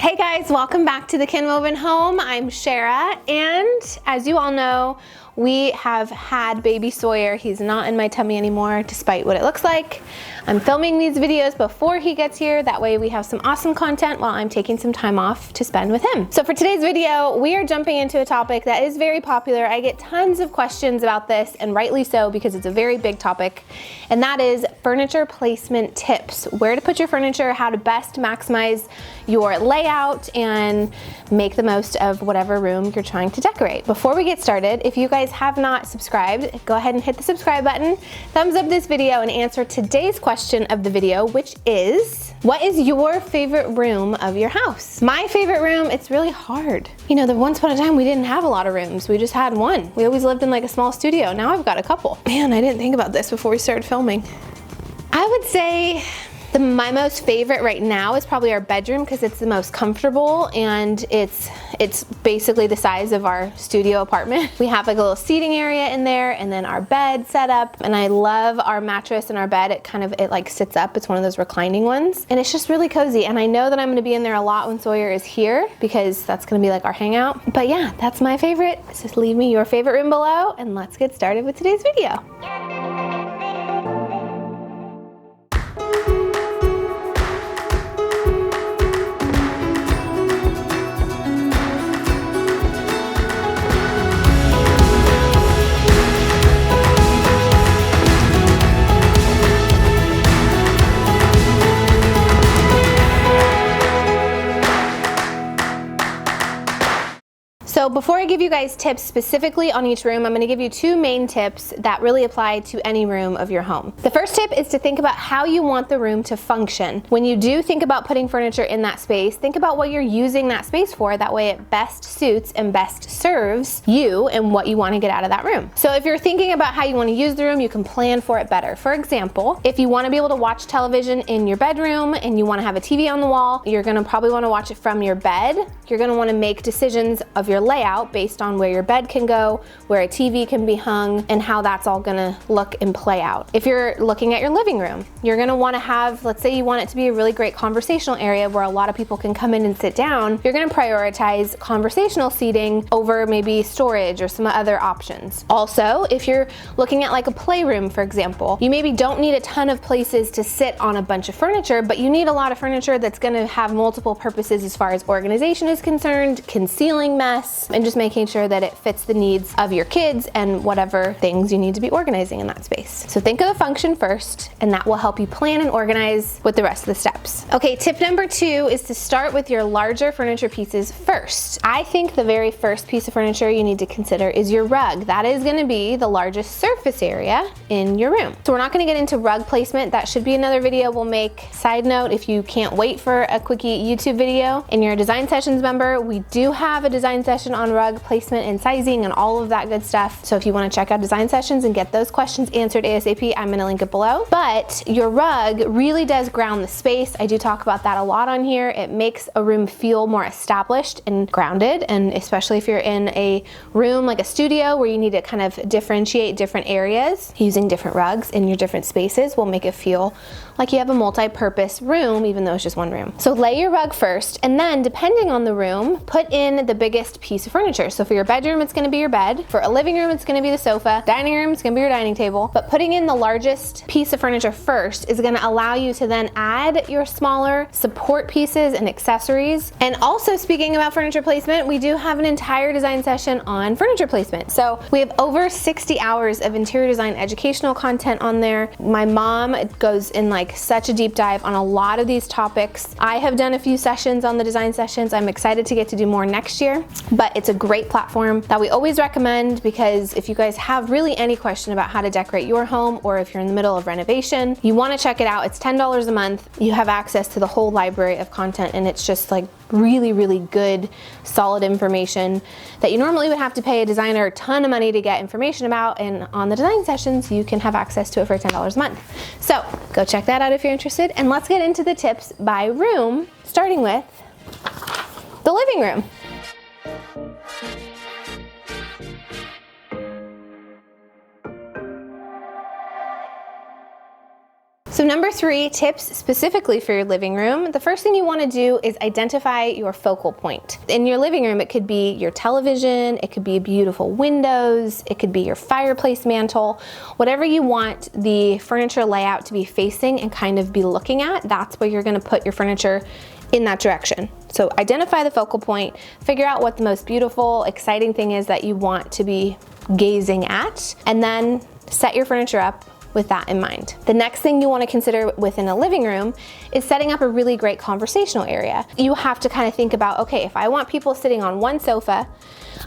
Hey guys, welcome back to the Kin Woven Home. I'm Sharrah, and as you all know, we have had baby Sawyer. He's not in my tummy anymore, despite what it looks like. I'm filming these videos before he gets here. That way we have some awesome content while I'm taking some time off to spend with him. So for today's video, we are jumping into a topic that is very popular. I get tons of questions about this, and rightly so, because it's a very big topic, and that is furniture placement tips. Where to put your furniture, how to best maximize your layout, and make the most of whatever room you're trying to decorate. Before we get started, if you guys have not subscribed, go ahead and hit the subscribe button, thumbs up this video, and answer today's question of the video, which is, what is your favorite room of your house? My favorite room, it's really hard. You know, once upon a time we didn't have a lot of rooms. We just had one. We always lived in like a small studio. Now I've got a couple. Man, I didn't think about this before we started filming. I would say my most favorite right now is probably our bedroom, because it's the most comfortable and it's basically the size of our studio apartment. We have like a little seating area in there, and then our bed set up, and I love our mattress and our bed. It like sits up. It's one of those reclining ones, and it's just really cozy. And I know that I'm going to be in there a lot when Sawyer is here, because that's going to be like our hangout. But yeah, that's my favorite. So just leave me your favorite room below, and let's get started with today's video. So before I give you guys tips specifically on each room, I'm going to give you two main tips that really apply to any room of your home. The first tip is to think about how you want the room to function. When you do think about putting furniture in that space, think about what you're using that space for. That way it best suits and best serves you and what you want to get out of that room. So if you're thinking about how you want to use the room, you can plan for it better. For example, if you want to be able to watch television in your bedroom and you want to have a TV on the wall, you're going to probably want to watch it from your bed. You're going to want to make decisions of your layout based on where your bed can go, where a TV can be hung, and how that's all gonna look and play out. If you're looking at your living room, you're gonna wanna have, let's say you want it to be a really great conversational area where a lot of people can come in and sit down, you're gonna prioritize conversational seating over maybe storage or some other options. Also, if you're looking at like a playroom, for example, you maybe don't need a ton of places to sit on a bunch of furniture, but you need a lot of furniture that's gonna have multiple purposes as far as organization is concerned, concealing mess, and just making sure that it fits the needs of your kids and whatever things you need to be organizing in that space. So think of the function first, and that will help you plan and organize with the rest of the steps. Okay, tip number 2 is to start with your larger furniture pieces first. I think the very first piece of furniture you need to consider is your rug. That is going to be the largest surface area in your room. So we're not going to get into rug placement. That should be another video we'll make. Side note, if you can't wait for a quickie YouTube video and you're a Design Sessions member, we do have a design session on rug placement and sizing and all of that good stuff. So if you want to check out Design Sessions and get those questions answered ASAP, I'm going to link it below. But your rug really does ground the space. I do talk about that a lot on here. It makes a room feel more established and grounded, and especially if you're in a room like a studio where you need to kind of differentiate different areas, using different rugs in your different spaces will make it feel like you have a multi-purpose room, even though it's just one room. So lay your rug first, and then depending on the room, put in the biggest piece of furniture. So for your bedroom, it's going to be your bed. For a living room, it's going to be the sofa. Dining room, it's going to be your dining table. But putting in the largest piece of furniture first is going to allow you to then add your smaller support pieces and accessories. And also, speaking about furniture placement, we do have an entire design session on furniture placement. So we have over 60 hours of interior design educational content on there. My mom goes in like such a deep dive on a lot of these topics. I have done a few sessions on the design sessions. I'm excited to get to do more next year, but it's a great platform that we always recommend, because if you guys have really any question about how to decorate your home, or if you're in the middle of renovation, you want to check it out. It's $10 a month. You have access to the whole library of content, and it's just like really, really good, solid information that you normally would have to pay a designer a ton of money to get information about, and on the design sessions, you can have access to it for $10 a month. So go check that out if you're interested, and let's get into the tips by room, starting with the living room. So number 3, tips specifically for your living room. The first thing you want to do is identify your focal point. In your living room, it could be your television, it could be beautiful windows, it could be your fireplace mantle, whatever you want the furniture layout to be facing and kind of be looking at, that's where you're going to put your furniture in that direction. So identify the focal point, figure out what the most beautiful, exciting thing is that you want to be gazing at, and then set your furniture up with that in mind. The next thing you want to consider within a living room is setting up a really great conversational area. You have to kind of think about, okay, if I want people sitting on one sofa,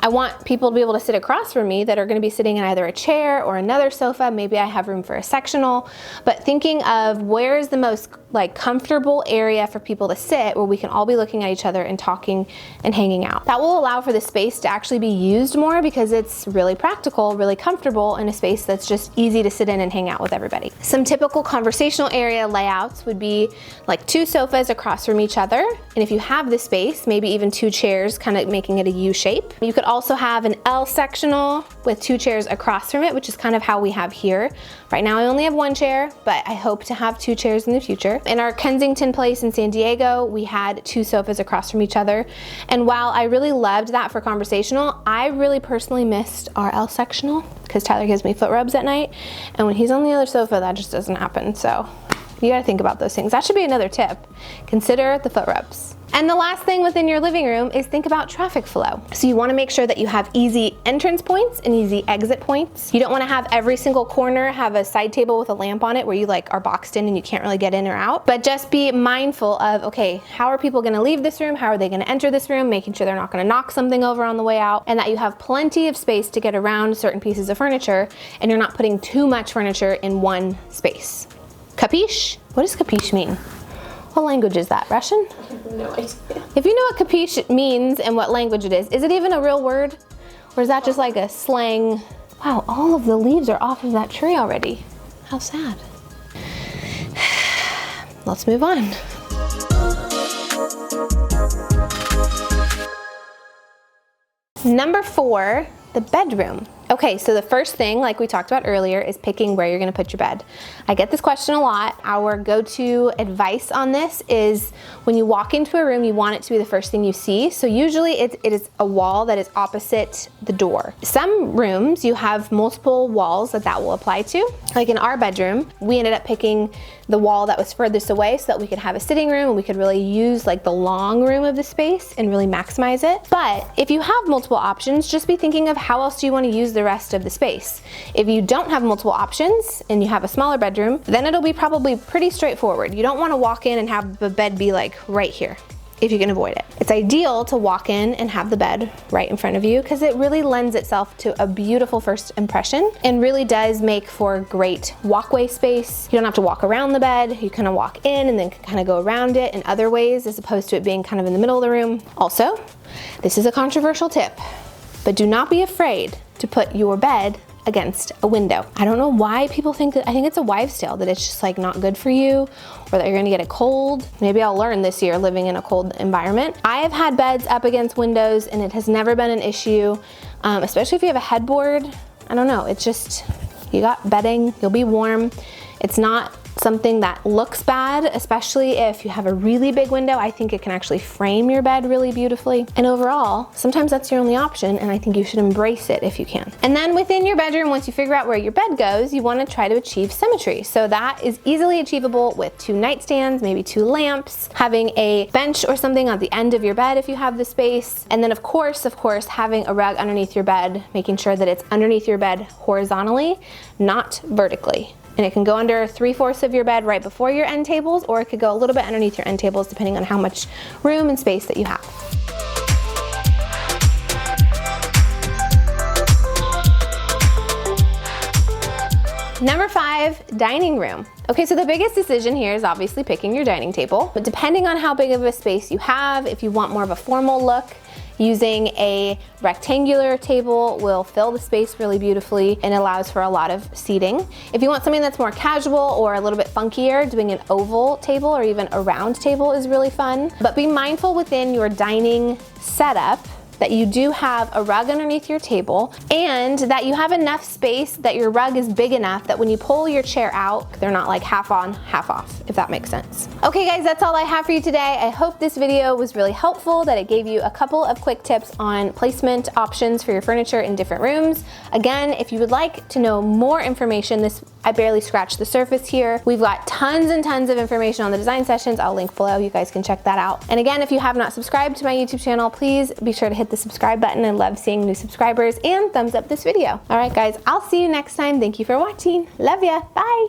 I want people to be able to sit across from me that are going to be sitting in either a chair or another sofa. Maybe I have room for a sectional, but thinking of where is the most comfortable area for people to sit where we can all be looking at each other and talking and hanging out. That will allow for the space to actually be used more because it's really practical, really comfortable in a space that's just easy to sit in and hang out with everybody. Some typical conversational area layouts would be like 2 sofas across from each other. And if you have the space, maybe even 2 chairs, kind of making it a U shape. You could also have an L sectional with 2 chairs across from it, which is kind of how we have here. Right now I only have 1 chair, but I hope to have 2 chairs in the future. In our Kensington place in San Diego, we had 2 sofas across from each other. And while I really loved that for conversational, I really personally missed our L sectional because Tyler gives me foot rubs at night. And when he's on the other sofa, that just doesn't happen. So you gotta think about those things. That should be another tip. Consider the foot rubs. And the last thing within your living room is think about traffic flow. So you wanna make sure that you have easy entrance points and easy exit points. You don't wanna have every single corner have a side table with a lamp on it where you are boxed in and you can't really get in or out. But just be mindful of, okay, how are people gonna leave this room? How are they gonna enter this room? Making sure they're not gonna knock something over on the way out, and that you have plenty of space to get around certain pieces of furniture and you're not putting too much furniture in one space. Capiche? What does capiche mean? What language is that? Russian? I have no idea. If you know what capiche means and what language it is it even a real word? Or is that just like a slang? Wow, all of the leaves are off of that tree already. How sad. Let's move on. Number 4, the bedroom. Okay, so the first thing, like we talked about earlier, is picking where you're gonna put your bed. I get this question a lot. Our go-to advice on this is when you walk into a room, you want it to be the first thing you see. So usually it is a wall that is opposite the door. Some rooms, you have multiple walls that will apply to. Like in our bedroom, we ended up picking the wall that was furthest away so that we could have a sitting room and we could really use like the long room of the space and really maximize it. But if you have multiple options, just be thinking of how else do you want to use the rest of the space. If you don't have multiple options and you have a smaller bedroom, then it'll be probably pretty straightforward. You don't want to walk in and have the bed be like right here if you can avoid it. It's ideal to walk in and have the bed right in front of you because it really lends itself to a beautiful first impression and really does make for great walkway space. You don't have to walk around the bed. You kind of walk in and then kind of go around it in other ways as opposed to it being kind of in the middle of the room. Also, this is a controversial tip, but do not be afraid to put your bed against a window. I don't know why people think that, I think it's a wives' tale that it's just like not good for you or that you're gonna get a cold. Maybe I'll learn this year living in a cold environment. I have had beds up against windows and it has never been an issue, especially if you have a headboard. I don't know, it's just, you got bedding, you'll be warm. It's not something that looks bad, especially if you have a really big window. I think it can actually frame your bed really beautifully. And overall, sometimes that's your only option, and I think you should embrace it if you can. And then within your bedroom, once you figure out where your bed goes, you want to try to achieve symmetry. So that is easily achievable with 2 nightstands, maybe 2 lamps, having a bench or something on the end of your bed if you have the space. And then of course, having a rug underneath your bed, making sure that it's underneath your bed horizontally, not vertically. And it can go under 3/4 of your bed right before your end tables, or it could go a little bit underneath your end tables depending on how much room and space that you have. Number 5, dining room. Okay, so the biggest decision here is obviously picking your dining table, but depending on how big of a space you have, if you want more of a formal look, using a rectangular table will fill the space really beautifully and allows for a lot of seating. If you want something that's more casual or a little bit funkier, doing an oval table or even a round table is really fun. But be mindful within your dining setup that you do have a rug underneath your table and that you have enough space that your rug is big enough that when you pull your chair out, they're not like half on, half off, if that makes sense. Okay guys, that's all I have for you today. I hope this video was really helpful, that it gave you a couple of quick tips on placement options for your furniture in different rooms. Again, if you would like to know more information, I barely scratched the surface here. We've got tons and tons of information on the design sessions. I'll link below, you guys can check that out. And again, if you have not subscribed to my YouTube channel, please be sure to hit the subscribe button. I love seeing new subscribers, and thumbs up this video. All right guys, I'll see you next time. Thank you for watching. Love ya, bye.